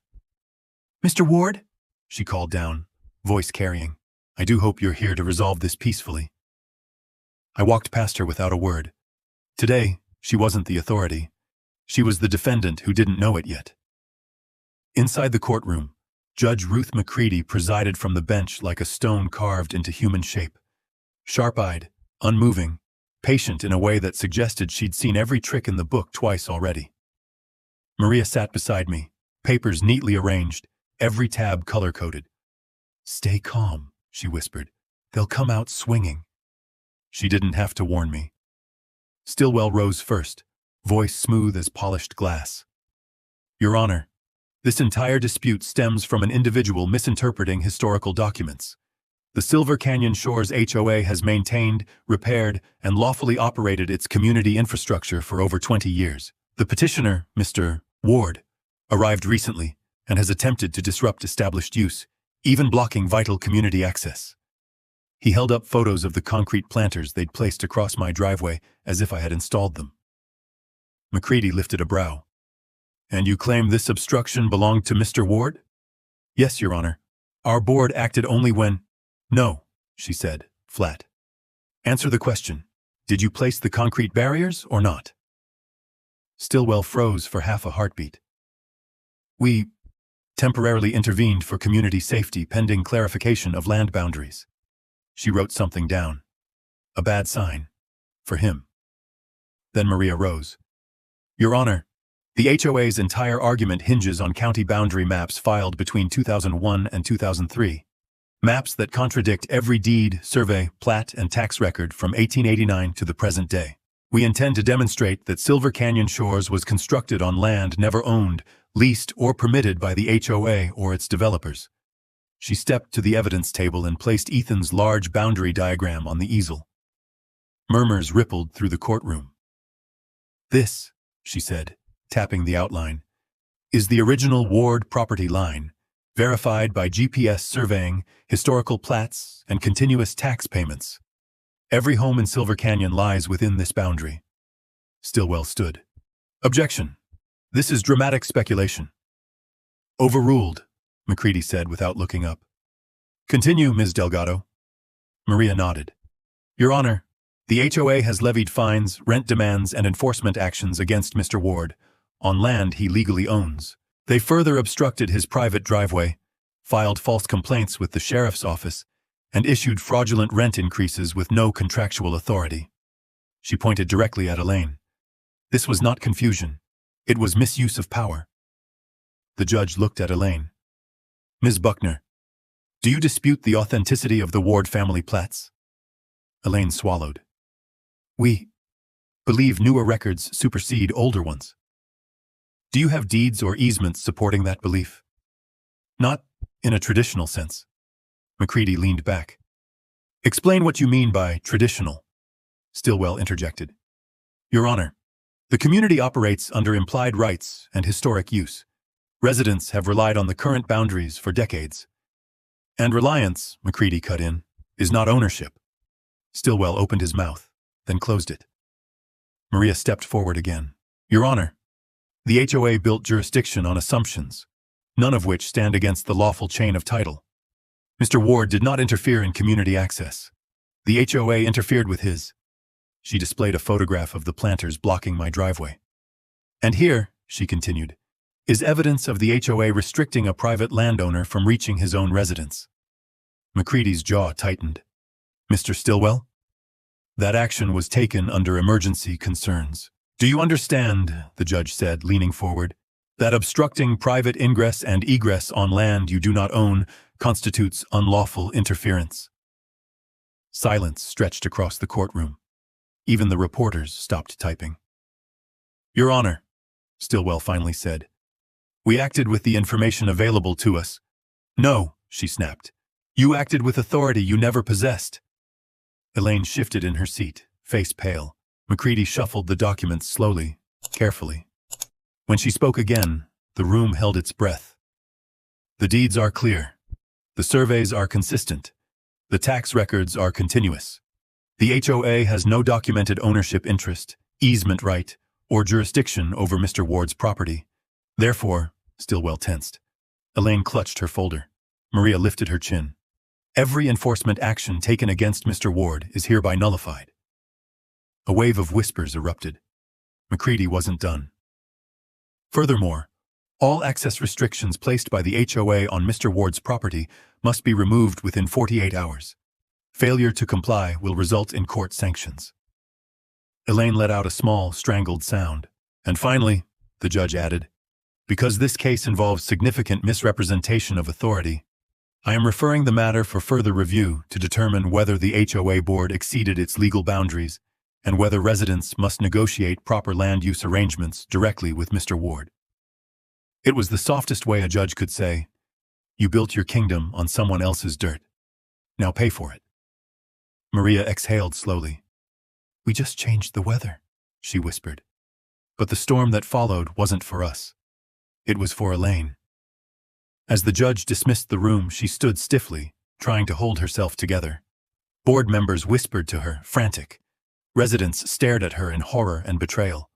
"Mr. Ward?" she called down, voice carrying. "I do hope you're here to resolve this peacefully." I walked past her without a word. Today, she wasn't the authority. She was the defendant who didn't know it yet. Inside the courtroom, Judge Ruth McCready presided from the bench like a stone carved into human shape. Sharp-eyed, unmoving, patient in a way that suggested she'd seen every trick in the book twice already. Maria sat beside me, papers neatly arranged, every tab color-coded. "Stay calm," she whispered. "They'll come out swinging." She didn't have to warn me. Stillwell rose first, voice smooth as polished glass. "Your Honor, this entire dispute stems from an individual misinterpreting historical documents. The Silver Canyon Shores HOA has maintained, repaired, and lawfully operated its community infrastructure for over 20 years. The petitioner, Mr. Ward, arrived recently and has attempted to disrupt established use, even blocking vital community access." He held up photos of the concrete planters they'd placed across my driveway as if I had installed them. McCready lifted a brow. "And you claim this obstruction belonged to Mr. Ward?" "Yes, Your Honor. Our board acted only when—" "No," she said, flat. "Answer the question. Did you place the concrete barriers or not?" Stillwell froze for half a heartbeat. "We temporarily intervened for community safety pending clarification of land boundaries." She wrote something down. A bad sign. For him. Then Maria rose. "Your Honor, the HOA's entire argument hinges on county boundary maps filed between 2001 and 2003. Maps that contradict every deed, survey, plat, and tax record from 1889 to the present day. We intend to demonstrate that Silver Canyon Shores was constructed on land never owned, leased, or permitted by the HOA or its developers." She stepped to the evidence table and placed Ethan's large boundary diagram on the easel. Murmurs rippled through the courtroom. "This," she said, tapping the outline, "is the original Ward property line, verified by GPS surveying, historical plats, and continuous tax payments. Every home in Silver Canyon lies within this boundary." Stillwell stood. "Objection. This is dramatic speculation." "Overruled," McCready said without looking up. "Continue, Ms. Delgado." Maria nodded. "Your Honor, the HOA has levied fines, rent demands, and enforcement actions against Mr. Ward on land he legally owns. They further obstructed his private driveway, filed false complaints with the sheriff's office, and issued fraudulent rent increases with no contractual authority." She pointed directly at Elaine. This was not confusion. It was misuse of power. The judge looked at Elaine. "Ms. Buckner, do you dispute the authenticity of the Ward family plats?" Elaine swallowed. "We believe newer records supersede older ones." "Do you have deeds or easements supporting that belief?" "Not in a traditional sense." McCready leaned back. "Explain what you mean by traditional," Stillwell interjected. "Your Honor, the community operates under implied rights and historic use. Residents have relied on the current boundaries for decades. And reliance," McCready cut in, "is not ownership." Stillwell opened his mouth, then closed it. Maria stepped forward again. "Your Honor, the HOA built jurisdiction on assumptions, none of which stand against the lawful chain of title. Mr. Ward did not interfere in community access. The HOA interfered with his." She displayed a photograph of the planters blocking my driveway. "And here," she continued, "is evidence of the HOA restricting a private landowner from reaching his own residence." McCready's jaw tightened. "Mr. Stillwell? That action was taken under emergency concerns. Do you understand," the judge said, leaning forward, That obstructing private ingress and egress on land you do not own constitutes unlawful interference. Silence stretched across the courtroom. Even the reporters stopped typing. Your Honor, Stillwell finally said, we acted with the information available to us. No, she snapped. You acted with authority you never possessed. Elaine shifted in her seat, face pale. McCready shuffled the documents slowly, carefully. When she spoke again, the room held its breath. The deeds are clear. The surveys are consistent. The tax records are continuous. The HOA has no documented ownership interest, easement right, or jurisdiction over Mr. Ward's property. Therefore, Stillwell tensed. Elaine clutched her folder. Maria lifted her chin. Every enforcement action taken against Mr. Ward is hereby nullified. A wave of whispers erupted. McCready wasn't done. Furthermore, all access restrictions placed by the HOA on Mr. Ward's property must be removed within 48 hours. Failure to comply will result in court sanctions. Elaine let out a small, strangled sound. And finally, the judge added, because this case involves significant misrepresentation of authority, I am referring the matter for further review to determine whether the HOA board exceeded its legal boundaries and whether residents must negotiate proper land use arrangements directly with Mr. Ward. It was the softest way a judge could say, you built your kingdom on someone else's dirt. Now pay for it. Maria exhaled slowly. We just changed the weather, she whispered. But the storm that followed wasn't for us. It was for Elaine. As the judge dismissed the room, she stood stiffly, trying to hold herself together. Board members whispered to her, frantic. Residents stared at her in horror and betrayal.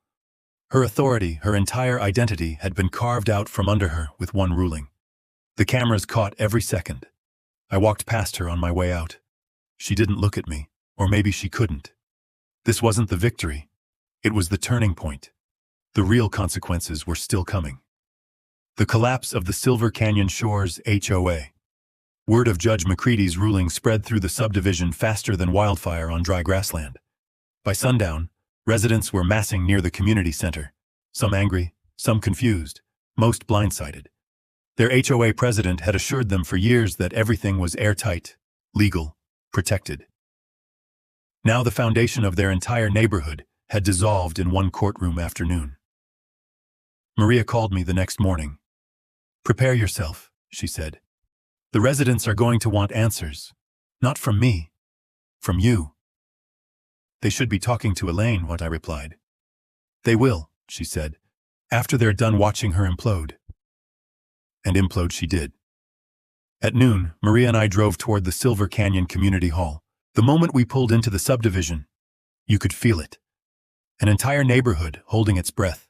Her authority, her entire identity, had been carved out from under her with one ruling. The cameras caught every second. I walked past her on my way out. She didn't look at me, or maybe she couldn't. This wasn't the victory. It was the turning point. The real consequences were still coming. The collapse of the Silver Canyon Shores HOA. Word of Judge McCready's ruling spread through the subdivision faster than wildfire on dry grassland. By sundown, residents were massing near the community center, some angry, some confused, most blindsided. Their HOA president had assured them for years that everything was airtight, legal, protected. Now the foundation of their entire neighborhood had dissolved in one courtroom afternoon. Maria called me the next morning. Prepare yourself, she said. The residents are going to want answers. Not from me. From you. They should be talking to Elaine, what I replied. They will, she said, after they're done watching her implode. And implode she did. At noon, Maria and I drove toward the Silver Canyon Community Hall. The moment we pulled into the subdivision, you could feel it. An entire neighborhood holding its breath.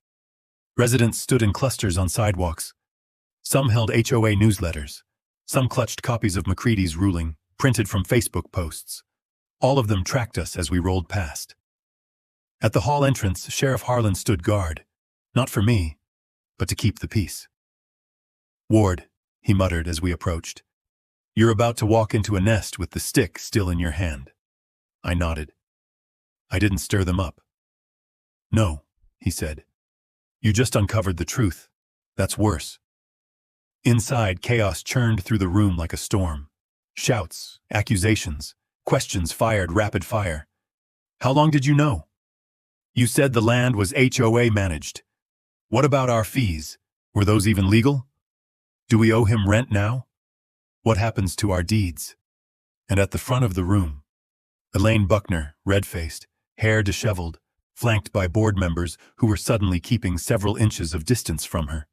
Residents stood in clusters on sidewalks. Some held HOA newsletters. Some clutched copies of McCready's ruling, printed from Facebook posts. All of them tracked us as we rolled past. At the hall entrance, Sheriff Harlan stood guard, not for me, but to keep the peace. Ward, he muttered as we approached, you're about to walk into a nest with the stick still in your hand. I nodded. I didn't stir them up. No, he said. You just uncovered the truth. That's worse. Inside, chaos churned through the room like a storm. Shouts, accusations, questions fired rapid fire. How long did you know? You said the land was HOA managed. What about our fees? Were those even legal? Do we owe him rent now? What happens to our deeds? And at the front of the room, Elaine Buckner, red-faced, hair disheveled, flanked by board members who were suddenly keeping several inches of distance from her.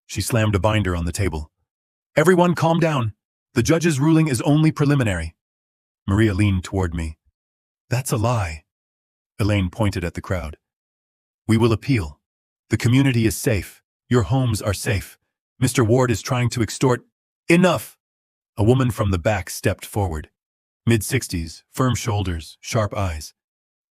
She slammed a binder on the table. Everyone calm down. The judge's ruling is only preliminary. Maria leaned toward me. That's a lie. Elaine pointed at the crowd. We will appeal. The community is safe. Your homes are safe. Mr. Ward is trying to extort. Enough! A woman from the back stepped forward. Mid-60s, firm shoulders, sharp eyes.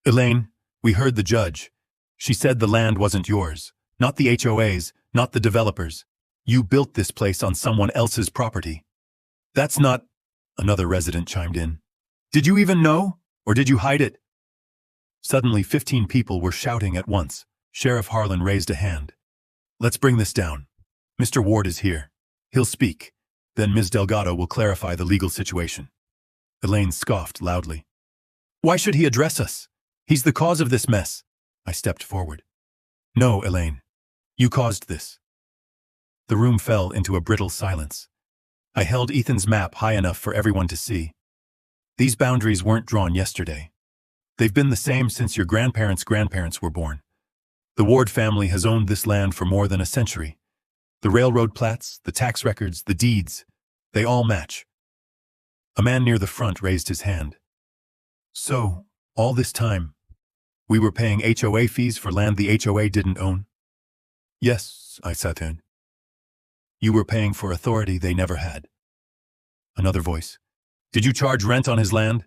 Elaine, we heard the judge. She said the land wasn't yours. Not the HOA's, not the developers. You built this place on someone else's property. That's not... Another resident chimed in. Did you even know? Or did you hide it? Suddenly, 15 people were shouting at once. Sheriff Harlan raised a hand. Let's bring this down. Mr. Ward is here. He'll speak. Then Ms. Delgado will clarify the legal situation. Elaine scoffed loudly. Why should he address us? He's the cause of this mess. I stepped forward. No, Elaine. You caused this. The room fell into a brittle silence. I held Ethan's map high enough for everyone to see. These boundaries weren't drawn yesterday. They've been the same since your grandparents' grandparents were born. The Ward family has owned this land for more than a century. The railroad plats, the tax records, the deeds, they all match. A man near the front raised his hand. So, all this time, we were paying HOA fees for land the HOA didn't own? Yes, I said. You were paying for authority they never had. Another voice. Did you charge rent on his land?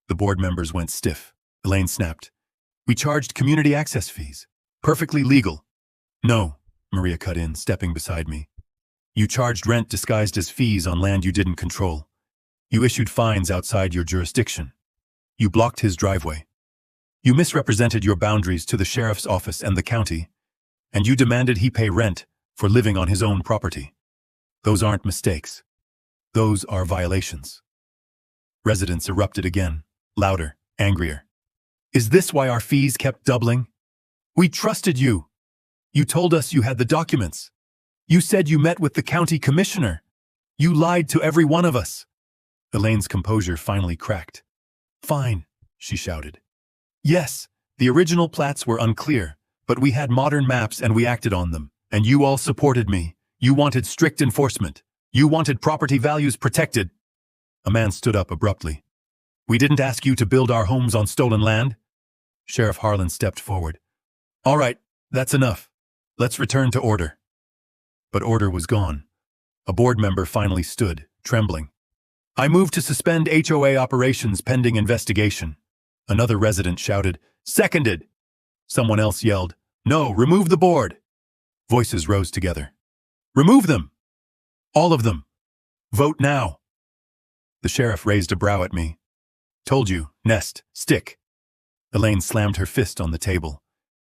The board members went stiff. Elaine snapped. We charged community access fees. Perfectly legal. No, Maria cut in, stepping beside me. You charged rent disguised as fees on land you didn't control. You issued fines outside your jurisdiction. You blocked his driveway. You misrepresented your boundaries to the sheriff's office and the county, and you demanded he pay rent for living on his own property. Those aren't mistakes. Those are violations. Residents erupted again, louder, angrier. Is this why our fees kept doubling? We trusted you. You told us you had the documents. You said you met with the county commissioner. You lied to every one of us. Elaine's composure finally cracked. Fine, she shouted. Yes, the original plats were unclear, but we had modern maps and we acted on them, and you all supported me. You wanted strict enforcement. You wanted property values protected. A man stood up abruptly. We didn't ask you to build our homes on stolen land. Sheriff Harlan stepped forward. All right, that's enough. Let's return to order. But order was gone. A board member finally stood, trembling. I move to suspend HOA operations pending investigation. Another resident shouted, Seconded! Someone else yelled, No, remove the board! Voices rose together. Remove them! All of them! Vote now! The sheriff raised a brow at me. Told you, nest, stick. Elaine slammed her fist on the table.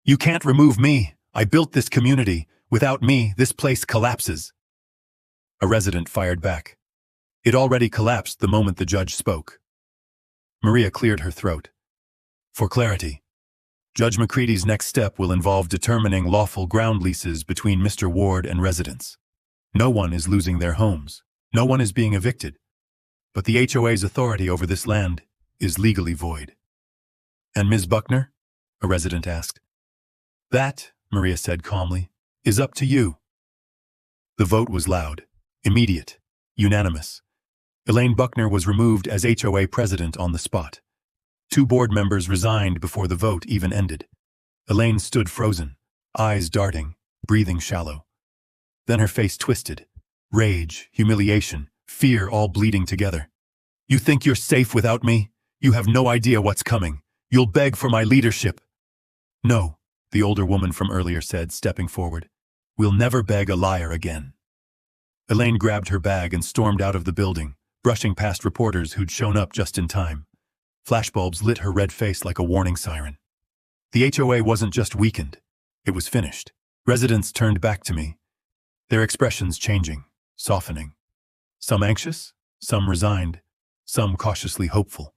You can't remove me. I built this community. Without me, this place collapses. A resident fired back. It already collapsed the moment the judge spoke. Maria cleared her throat. For clarity, Judge McCready's next step will involve determining lawful ground leases between Mr. Ward and residents. No one is losing their homes. No one is being evicted. But the HOA's authority over this land is legally void. And Ms. Buckner? A resident asked. That, Maria said calmly, is up to you. The vote was loud, immediate, unanimous. Elaine Buckner was removed as HOA president on the spot. 2 board members resigned before the vote even ended. Elaine stood frozen, eyes darting, breathing shallow. Then her face twisted. Rage, humiliation, fear all bleeding together. You think you're safe without me? You have no idea what's coming. You'll beg for my leadership. No, the older woman from earlier said, stepping forward. We'll never beg a liar again. Elaine grabbed her bag and stormed out of the building, brushing past reporters who'd shown up just in time. Flashbulbs lit her red face like a warning siren. The HOA wasn't just weakened. It was finished. Residents turned back to me, their expressions changing, softening. Some anxious, some resigned, some cautiously hopeful.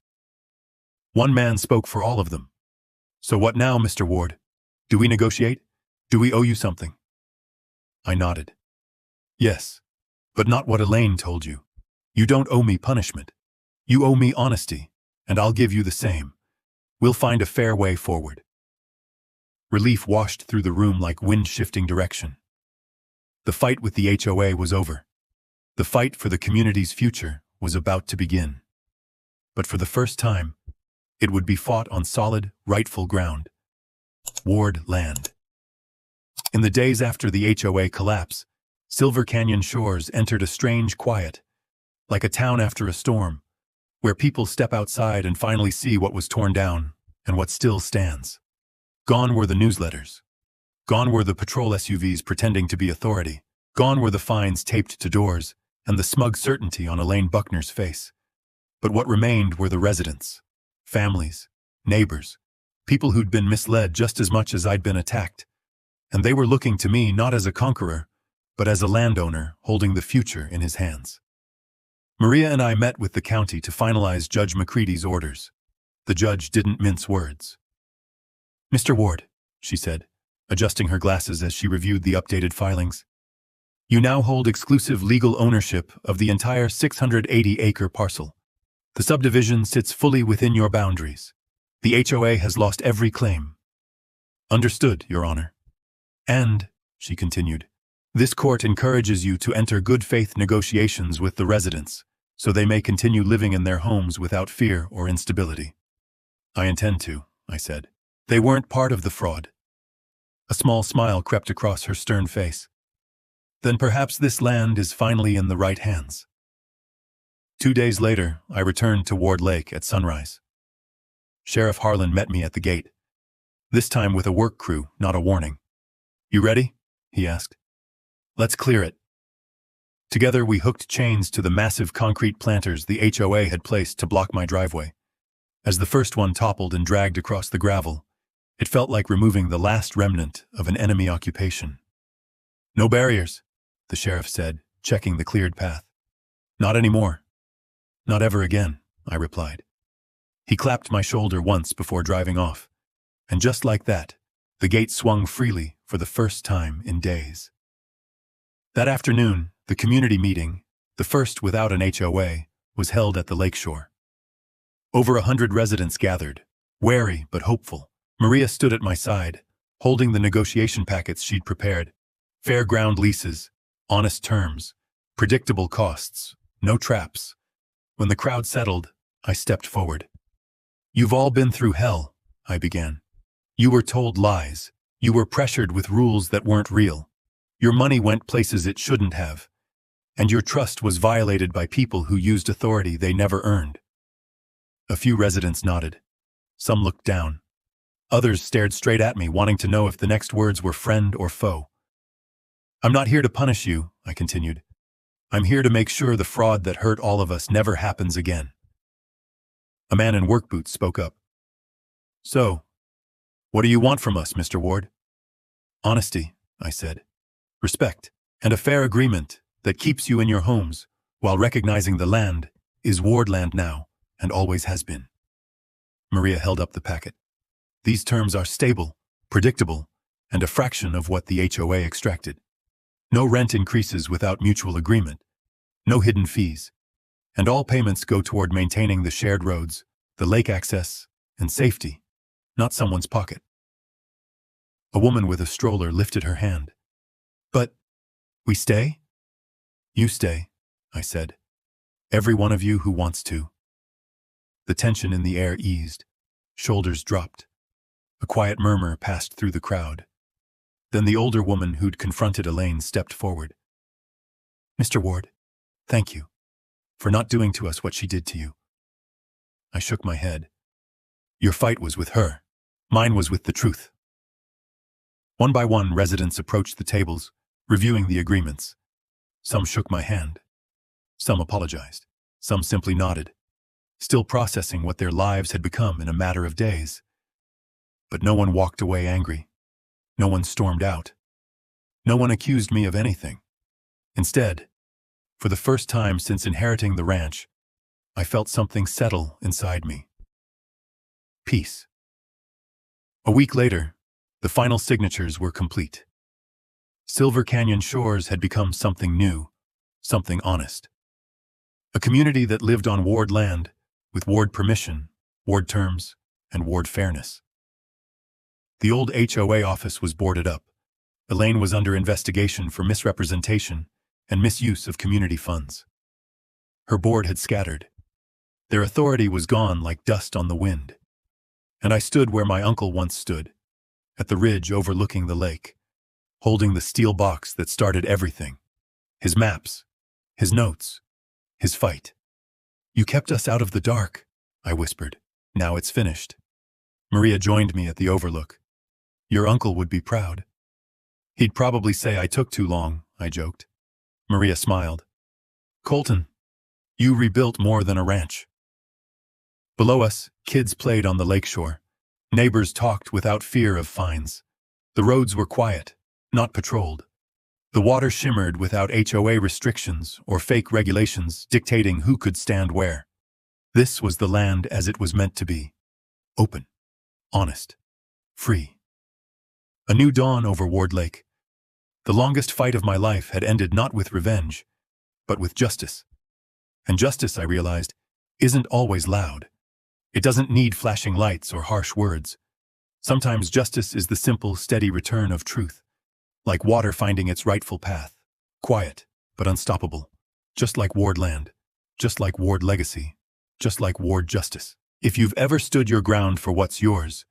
One man spoke for all of them. So what now, Mr. Ward? Do we negotiate? Do we owe you something? I nodded. Yes, but not what Elaine told you. You don't owe me punishment. You owe me honesty, and I'll give you the same. We'll find a fair way forward. Relief washed through the room like wind shifting direction. The fight with the HOA was over. The fight for the community's future was about to begin. But for the first time, it would be fought on solid, rightful ground. Ward land. In the days after the HOA collapse, Silver Canyon Shores entered a strange quiet, like a town after a storm, where people step outside and finally see what was torn down and what still stands. Gone were the newsletters. Gone were the patrol SUVs pretending to be authority. Gone were the fines taped to doors and the smug certainty on Elaine Buckner's face. But what remained were the residents, families, neighbors, people who'd been misled just as much as I'd been attacked. and they were looking to me not as a conqueror, but as a landowner holding the future in his hands. Maria and I met with the county to finalize Judge McCready's orders. The judge didn't mince words. "Mr. Ward," she said, adjusting her glasses as she reviewed the updated filings, "you now hold exclusive legal ownership of the entire 680-acre parcel. The subdivision sits fully within your boundaries. The HOA has lost every claim." "Understood, Your Honor." "And," she continued, "this court encourages you to enter good faith negotiations with the residents, so they may continue living in their homes without fear or instability." "I intend to," I said. "They weren't part of the fraud." A small smile crept across her stern face. "Then perhaps this land is finally in the right hands." 2 days later, I returned to Ward Lake at sunrise. Sheriff Harlan met me at the gate, this time with a work crew, not a warning. "You ready?" he asked. "Let's clear it." Together we hooked chains to the massive concrete planters the HOA had placed to block my driveway. As the first one toppled and dragged across the gravel, it felt like removing the last remnant of an enemy occupation. "No barriers," the sheriff said, checking the cleared path. "Not anymore." "Not ever again," I replied. He clapped my shoulder once before driving off, and just like that, the gate swung freely for the first time in days. That afternoon, the community meeting, the first without an HOA, was held at the lakeshore. Over 100 residents gathered, wary but hopeful. Maria stood at my side, holding the negotiation packets she'd prepared. Fair ground leases, honest terms, predictable costs, no traps. When the crowd settled, I stepped forward. "You've all been through hell," I began. "You were told lies. You were pressured with rules that weren't real. Your money went places it shouldn't have. And your trust was violated by people who used authority they never earned." A few residents nodded. Some looked down. Others stared straight at me, wanting to know if the next words were friend or foe. "I'm not here to punish you," I continued. "I'm here to make sure the fraud that hurt all of us never happens again." A man in work boots spoke up. "So, what do you want from us, Mr. Ward?" "Honesty," I said. "Respect, and a fair agreement that keeps you in your homes while recognizing the land is Ward land now and always has been." Maria held up the packet. "These terms are stable, predictable, and a fraction of what the HOA extracted. No rent increases without mutual agreement, no hidden fees, and all payments go toward maintaining the shared roads, the lake access, and safety, not someone's pocket." A woman with a stroller lifted her hand. "But, we stay?" "You stay," I said. "Every one of you who wants to." The tension in the air eased. Shoulders dropped. A quiet murmur passed through the crowd. Then the older woman who'd confronted Elaine stepped forward. "Mr. Ward, thank you for not doing to us what she did to you." I shook my head. "Your fight was with her. Mine was with the truth." One by one, residents approached the tables, reviewing the agreements. Some shook my hand. Some apologized. Some simply nodded, still processing what their lives had become in a matter of days. But no one walked away angry. No one stormed out. No one accused me of anything. Instead, for the first time since inheriting the ranch, I felt something settle inside me. Peace. A week later, the final signatures were complete. Silver Canyon Shores had become something new, something honest. A community that lived on Ward land, with Ward permission, Ward terms, and Ward fairness. The old HOA office was boarded up. Elaine was under investigation for misrepresentation and misuse of community funds. Her board had scattered. Their authority was gone like dust on the wind. And I stood where my uncle once stood, at the ridge overlooking the lake, holding the steel box that started everything. His maps, his notes, his fight. "You kept us out of the dark," I whispered. "Now it's finished." Maria joined me at the overlook. "Your uncle would be proud." "He'd probably say I took too long," I joked. Maria smiled. "Colton, you rebuilt more than a ranch." Below us, kids played on the lakeshore. Neighbors talked without fear of fines. The roads were quiet, not patrolled. The water shimmered without HOA restrictions or fake regulations dictating who could stand where. This was the land as it was meant to be. Open, honest, free. A new dawn over Ward Lake. The longest fight of my life had ended not with revenge, but with justice. And justice, I realized, isn't always loud. It doesn't need flashing lights or harsh words. Sometimes justice is the simple, steady return of truth, like water finding its rightful path, quiet but unstoppable, just like Ward land, just like Ward legacy, just like Ward justice. If you've ever stood your ground for what's yours,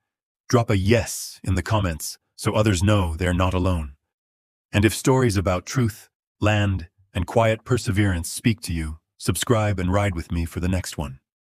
drop a yes in the comments so others know they're not alone. And if stories about truth, land, and quiet perseverance speak to you, subscribe and ride with me for the next one.